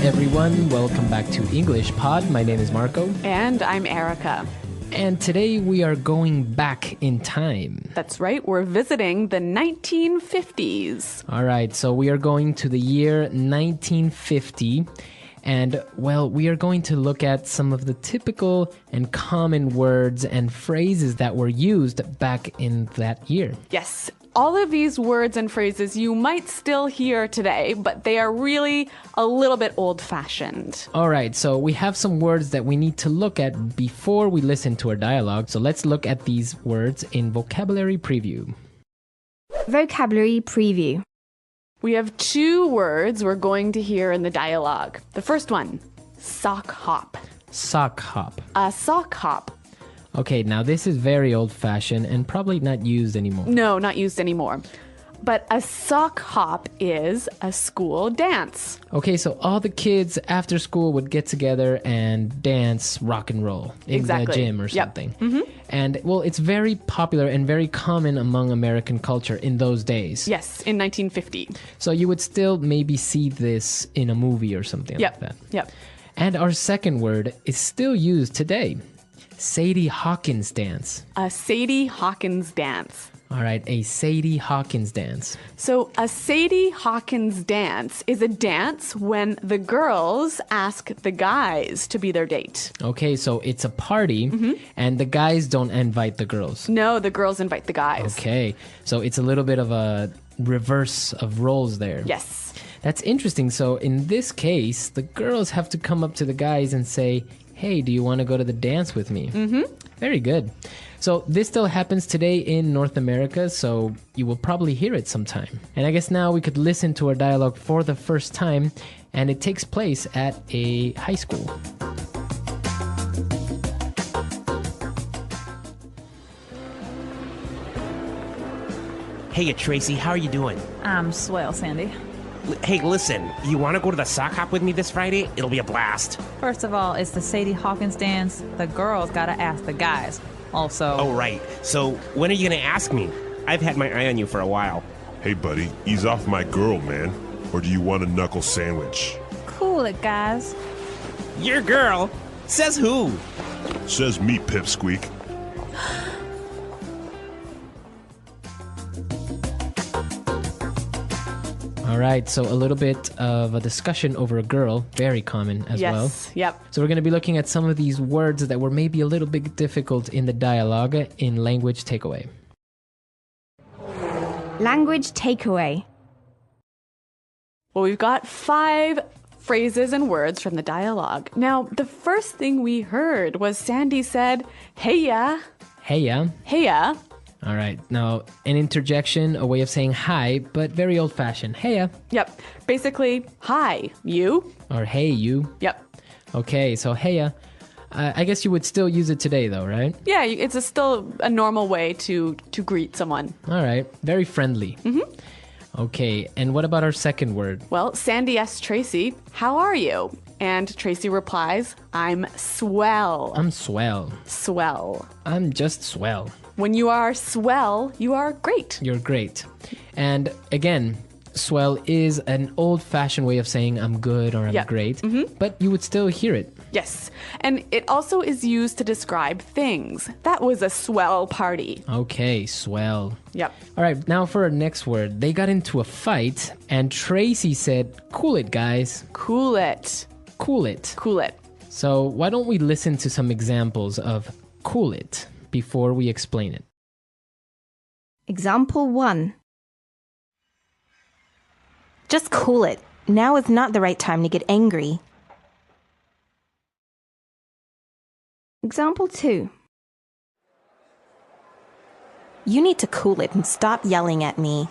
everyone. Welcome back to English Pod. My name is Marco. And I'm Erica. And today we are going back in time. That's right. We're visiting the 1950s. All right. So we are going to the year 1950. And, well, we are going to look at some of the typical and common words and phrases that were used back in that year. Yes. All of these words and phrases you might still hear today, but they are really a little bit old-fashioned. All right, so we have some words that we need to look at before we listen to our dialogue. So let's look at these words in Vocabulary Preview. Vocabulary Preview. We have two words we're going to hear in the dialogue. The first one, sock hop. Sock hop. A sock hop. Okay, now this is very old-fashioned and probably not used anymore. No, not used anymore. But a sock hop is a school dance. Okay, so all the kids after school would get together and dance rock and roll in the gym or something. Yep. And, well, it's very popular and very common among American culture in those days. Yes, in 1950. So you would still maybe see this in a movie or something like that. Yep. And our second word is still used today. Sadie Hawkins dance. A Sadie Hawkins dance. All right, a Sadie Hawkins dance. So a Sadie Hawkins dance is a dance when the girls ask the guys to be their date. Okay, so it's a party and the guys don't invite the girls. No, the girls invite the guys. Okay, so it's a little bit of a reverse of roles there. Yes. That's interesting. So in this case, the girls have to come up to the guys and say, hey, do you want to go to the dance with me? Very good. So this still happens today in North America, so you will probably hear it sometime. And I guess now we could listen to our dialogue for the first time, and it takes place at a high school. Hey, Tracy, how are you doing? I'm swell, Sandy. Hey, listen, you want to go to the sock hop with me this Friday? It'll be a blast. First of all, it's the Sadie Hawkins dance. The girls gotta ask the guys. Also... Oh, right. So, when are you going to ask me? I've had my eye on you for a while. Hey, buddy, ease off my girl, man. Or do you want a knuckle sandwich? Cool it, guys. Your girl? Says who? Says me, Pipsqueak. All right, so a little bit of a discussion over a girl, very common as well. Yes, yep. So we're going to be looking at some of these words that were maybe a little bit difficult in the dialogue in Language Takeaway. Language Takeaway. Well, we've got 5 phrases and words from the dialogue. Now, the first thing we heard was Sandy said, "Heya." Heya. Heya. All right, now an interjection, a way of saying hi, but very old-fashioned. Heya. Yep. Basically, hi, you. Or hey, you. Yep. Okay, so heya. I guess you would still use it today, though, right? Yeah, it's still a normal way to greet someone. All right, very friendly. Okay, and what about our second word? Well, Sandy asks Tracy, "How are you?" And Tracy replies, "I'm swell." I'm swell. Swell. I'm just swell. When you are swell, you are great. You're great. And again, swell is an old-fashioned way of saying I'm good or I'm great, but you would still hear it. Yes. And it also is used to describe things. That was a swell party. Okay, swell. Yep. All right, now for our next word. They got into a fight, and Tracy said, "Cool it, guys. Cool it. Cool it." Cool it. So why don't we listen to some examples of cool it before we explain it? Example 1. Just cool it. Now is not the right time to get angry. Example 2. You need to cool it and stop yelling at me.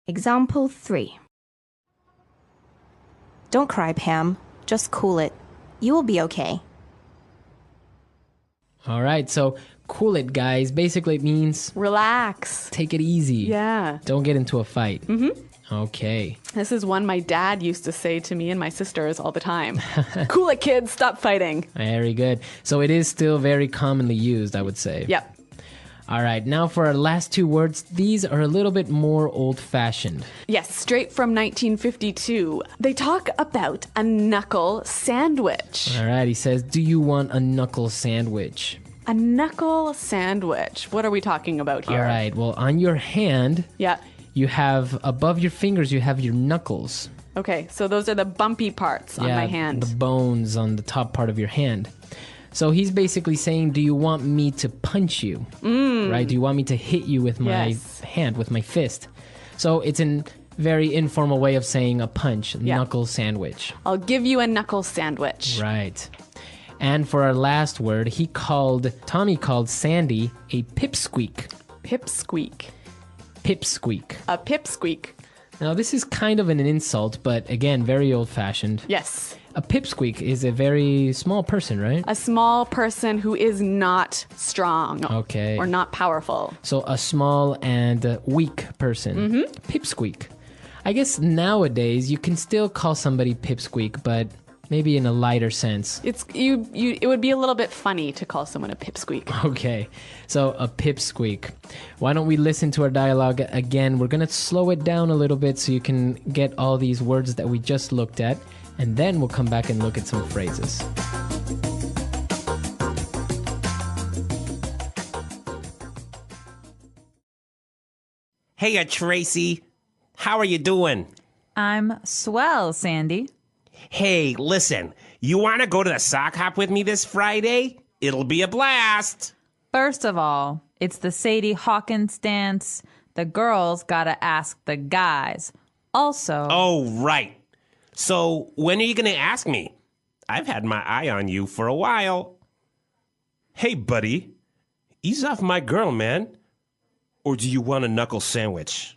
Example 3. Don't cry, Pam. Just cool it. You will be okay. All right, so cool it, guys. Basically, it means Relax. take it easy. Yeah. Don't get into a fight. Okay. This is one my dad used to say to me and my sisters all the time. Cool it, kids. Stop fighting. Very good. So it is still very commonly used, I would say. Yep. All right, now for our last two words. These are a little bit more old-fashioned. Yes, straight from 1952. They talk about a knuckle sandwich. All right, he says, do you want a knuckle sandwich? A knuckle sandwich. What are we talking about here? All right, well, on your hand, Yeah. you have, above your fingers, you have your knuckles. Okay, so those are the bumpy parts on my hand. The bones on the top part of your hand. So he's basically saying, do you want me to punch you? Right? Do you want me to hit you with my Yes. hand, with my fist? So it's a very informal way of saying a punch, knuckle sandwich. I'll give you a knuckle sandwich. Right. And for our last word, Tommy called Sandy a pipsqueak. Pipsqueak. Pipsqueak. A pipsqueak. Now, this is kind of an insult, but again, very old-fashioned. Yes. A pipsqueak is a very small person, right? A small person who is not strong. Okay. Or not powerful. So a small and weak person. Pipsqueak. I guess nowadays you can still call somebody pipsqueak, but maybe in a lighter sense. It would be a little bit funny to call someone a pipsqueak. Okay, so a pipsqueak. Why don't we listen to our dialogue again? We're going to slow it down a little bit so you can get all these words that we just looked at, and then we'll come back and look at some phrases. Hey, Tracy. How are you doing? I'm swell, Sandy. Hey, listen. You want to go to the sock hop with me this Friday? It'll be a blast. First of all, it's the Sadie Hawkins dance. The girls gotta ask the guys. Also, Oh, right. So, when are you going to ask me? I've had my eye on you for a while. Hey, buddy. Ease off my girl, man. Or do you want a knuckle sandwich?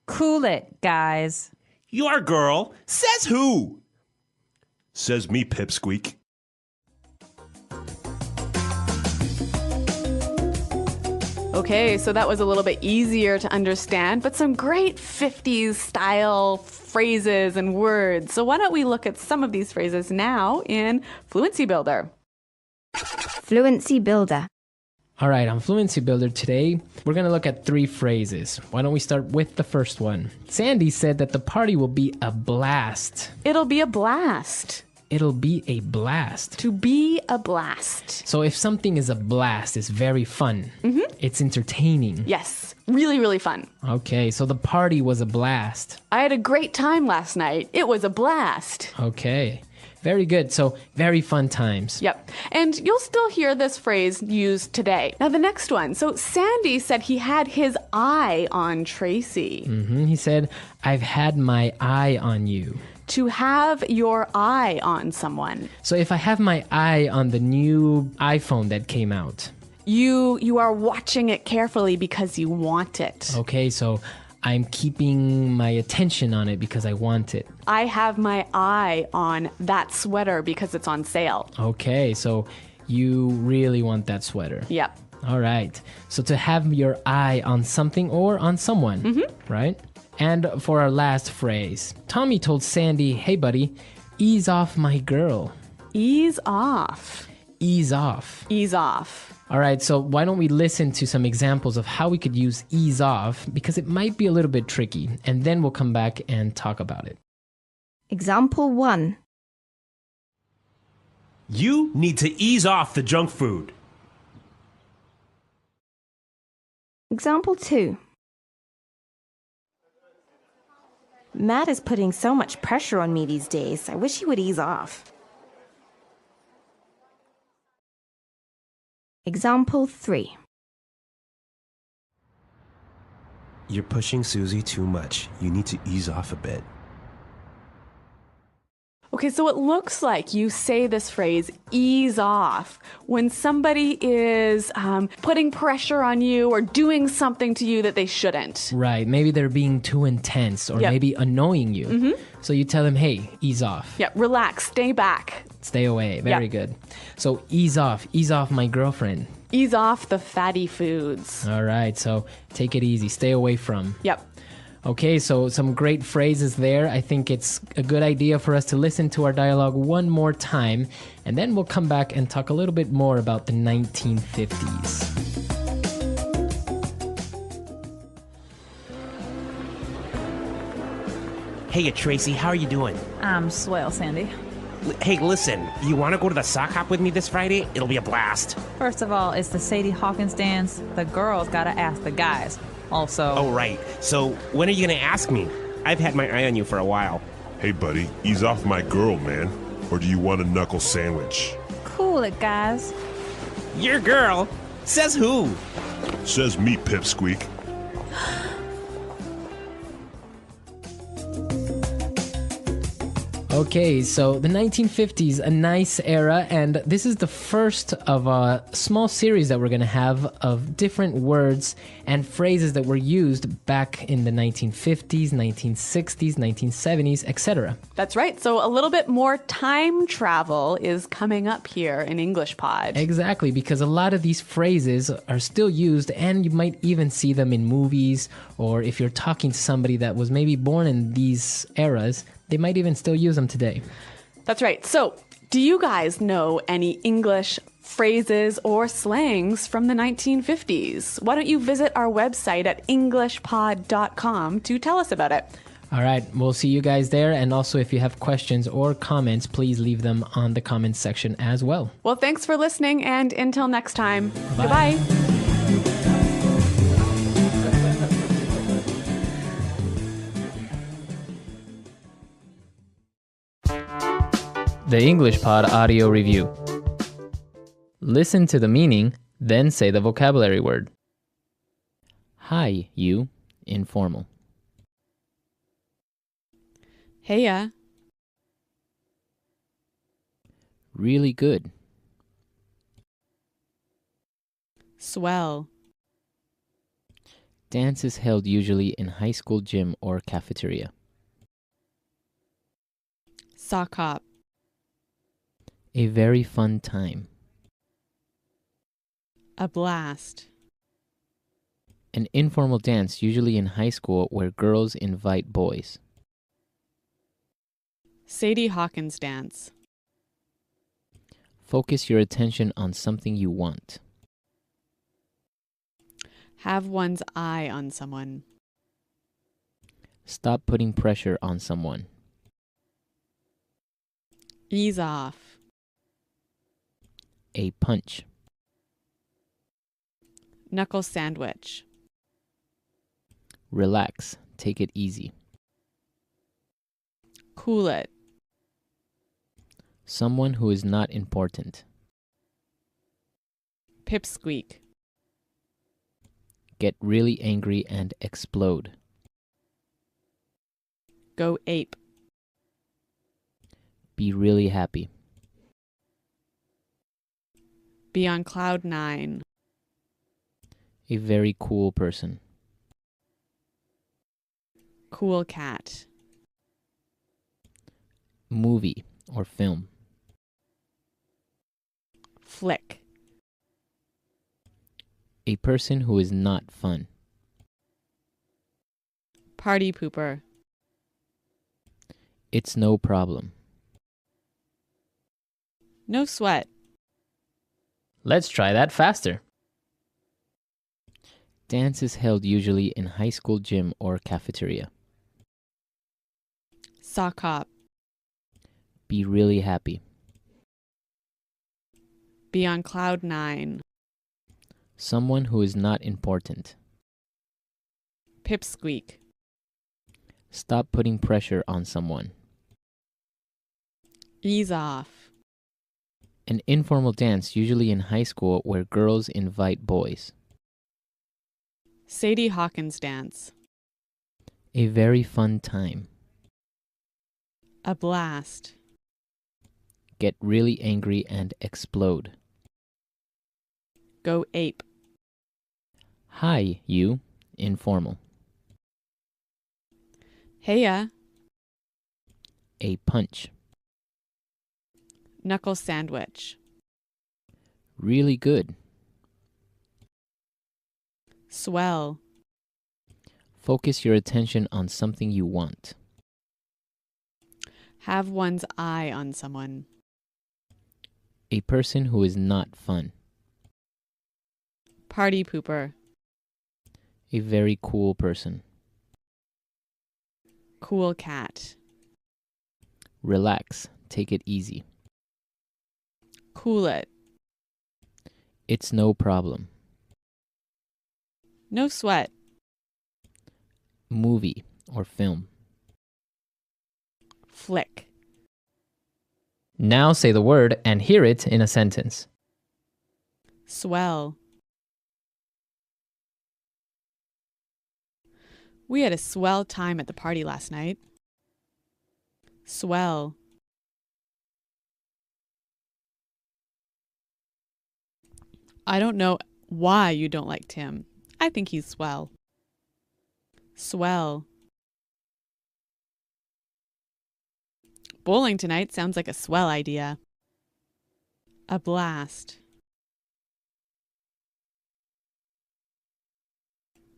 cool it, guys. Your girl? Says who? Says me, pipsqueak. Okay, so that was a little bit easier to understand, but some great 50s style phrases and words. So why don't we look at some of these phrases now in Fluency Builder? Fluency Builder. All right, on Fluency Builder today, we're going to look at 3 phrases. Why don't we start with the first one? Sandy said that the party will be a blast. It'll be a blast. It'll be a blast. To be a blast. So if something is a blast, it's very fun. It's entertaining. Yes, really, really fun. Okay, so the party was a blast. I had a great time last night. It was a blast. Okay, very good. So very fun times. Yep. And you'll still hear this phrase used today. Now, the next one. So Sandy said he had his eye on Tracy. He said, I've had my eye on you. To have your eye on someone. So if I have my eye on the new iPhone that came out, You are watching it carefully because you want it. okay, so I'm keeping my attention on it because I want it. I have my eye on that sweater because it's on sale. Okay, so you really want that sweater. Yep. All right. So to have your eye on something or on someone, right? And for our last phrase, Tommy told Sandy, hey, buddy, ease off my girl. Ease off. Ease off. Ease off. All right, so why don't we listen to some examples of how we could use ease off, because it might be a little bit tricky, and then we'll come back and talk about it. Example 1. You need to ease off the junk food. Example 2. Matt is putting so much pressure on me these days. I wish he would ease off. Example 3. You're pushing Susie too much. You need to ease off a bit. Okay, so it looks like you say this phrase, ease off, when somebody is putting pressure on you or doing something to you that they shouldn't. Right, maybe they're being too intense or Yep. maybe annoying you. So you tell them, hey, ease off. Yeah, relax, stay back. Stay away. Very Yep. good. So ease off my girlfriend. Ease off the fatty foods. All right, so take it easy. Stay away from. Yep. Okay, so some great phrases there. I think it's a good idea for us to listen to our dialogue one more time, and then we'll come back and talk a little bit more about the 1950s. Hey, Tracy, how are you doing? I'm swell, Sandy. Hey, listen, you want to go to the sock hop with me this Friday? It'll be a blast. First of all, it's the Sadie Hawkins dance. The girls gotta ask the guys. Also, Oh, right. So, when are you going to ask me? I've had my eye on you for a while. Hey, buddy, ease off my girl, man. Or do you want a knuckle sandwich? cool it, guys. Your girl? Says who? Says me, Pipsqueak. Okay, so the 1950s, a nice era, and this is the first of a small series that we're going to have of different words and phrases that were used back in the 1950s, 1960s, 1970s, etc. That's right. So a little bit more time travel is coming up here in English Pod. Exactly, because a lot of these phrases are still used, and you might even see them in movies, or if you're talking to somebody that was maybe born in these eras, they might even still use them today. That's right. So, do you guys know any English phrases or slangs from the 1950s? Why don't you visit our website at englishpod.com to tell us about it? All right, we'll see you guys there. And also, if you have questions or comments, please leave them on the comments section as well. Well, thanks for listening, and until next time, Bye. goodbye. The English Pod Audio Review. Listen to the meaning, then say the vocabulary word. Hi, you. Informal. Heya. Really good. Swell. Dance is held usually in high school gym or cafeteria. Sock hop. A very fun time. A blast. An informal dance usually in high school where girls invite boys. Sadie Hawkins dance. Focus your attention on something you want. Have one's eye on someone. Stop putting pressure on someone. Ease off. A punch. Knuckle sandwich. Relax. Take it easy. Cool it. Someone who is not important. Pipsqueak. Get really angry and explode. Go ape. Be really happy. Be on cloud nine. A very cool person. Cool cat. Movie or film. Flick. A person who is not fun. Party pooper. It's no problem. No sweat. Let's try that faster. Dance is held usually in high school gym or cafeteria. Sock hop. Be really happy. Be on cloud nine. Someone who is not important. Pipsqueak. Stop putting pressure on someone. Ease off. An informal dance usually in high school where girls invite boys. Sadie Hawkins dance. A very fun time. A blast. Get really angry and explode. Go ape. Hi, you. Informal. Heya. A punch. Knuckle sandwich. Really good. Swell. Focus your attention on something you want. Have one's eye on someone. A person who is not fun. Party pooper. A very cool person. Cool cat. Relax. Take it easy. Cool it. It's no problem. No sweat. Movie or film. Flick. Now say the word and hear it in a sentence. Swell. We had a swell time at the party last night. Swell. I don't know why you don't like Tim. I think he's swell. Swell. Bowling tonight sounds like a swell idea. A blast.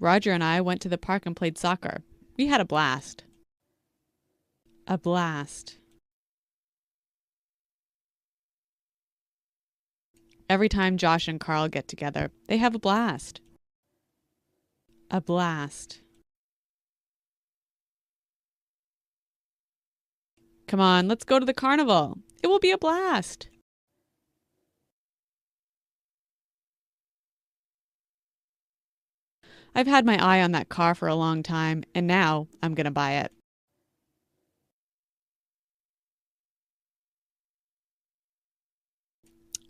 Roger and I went to the park and played soccer. We had a blast. A blast. Every time Josh and Carl get together, they have a blast. A blast. Come on, let's go to the carnival. It will be a blast. I've had my eye on that car for a long time, and now I'm going to buy it.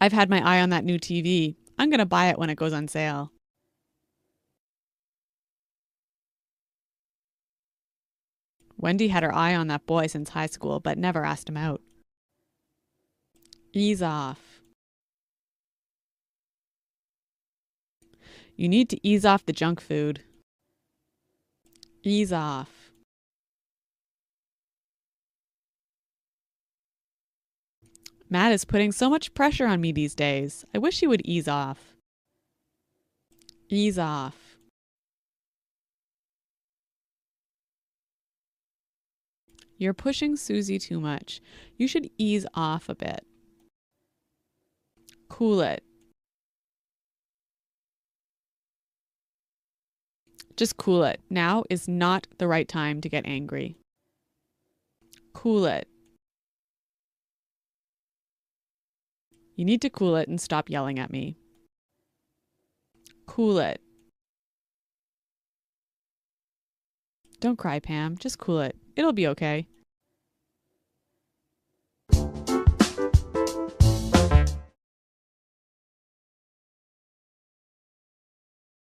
I've had my eye on that new TV. I'm going to buy it when it goes on sale. Wendy had her eye on that boy since high school, but never asked him out. Ease off. You need to ease off the junk food. Ease off. Matt is putting so much pressure on me these days. I wish he would ease off. Ease off. You're pushing Susie too much. You should ease off a bit. Cool it. Just cool it. Now is not the right time to get angry. Cool it. You need to cool it and stop yelling at me. Cool it. Don't cry, Pam. Just cool it. It'll be okay.